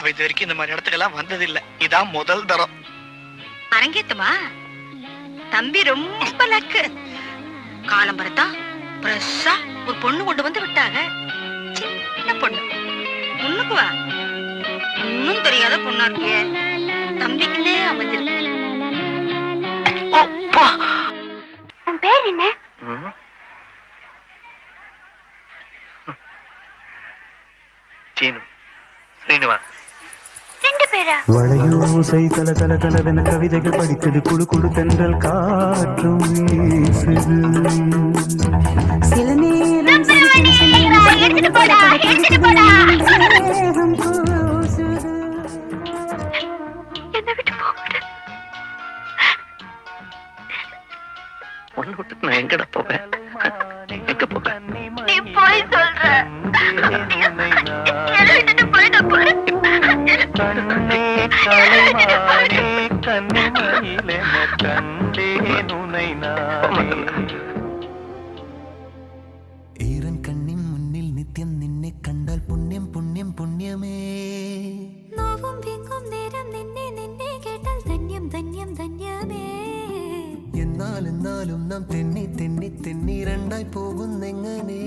அவ இது வரைக்கும் இந்த மாதிரி இடத்துக்கெல்லாம் வந்ததில்லை. இதான் முதல் தரம். அரங்கேத்தமா தம்பி ரொம்ப லக்கு. காலம் பரத்தா பிரஸ்ஸா ஒரு பொண்ணு கொண்டு வந்து விட்டாங்க. சின்ன பொண்ணு, முன்னுக்கு வா. இன்னும் தெரியாத பொண்ணா இருக்கே, தம்பிக்குன்னே அமைஞ்சிருக்கு. உன் பேர் என்ன? சீனு, ஸ்ரீனிவாஸ். ரெண்டு பேரா? வளையோசை தல தல தலவென கவிதைகள் படிக்குது, குழு குழு தென்றல் காற்றும் வீசுது. சில நேரம் ஒன்னு விட்டுட்டு நான் எங்கட போவேன்? எங்க போவேன்? நீ போய் சொல்ற. விட்டுட்டு போயிட போற. ഈരൻ കണ്ണിൻ മുന്നിൽ നിത്യം നിന്നെ കണ്ടാൽ പുണ്യം പുണ്യം പുണ്യമേ. നോവും വീങ്ങും നേരം നിന്നെ നിന്നെ കേട്ടാൽ ധന്യം ധന്യം ധന്യമേ. എന്നാലും നാം തെന്നി തെന്നി തെന്നി രണ്ടായി പോകുന്നെങ്ങനെ.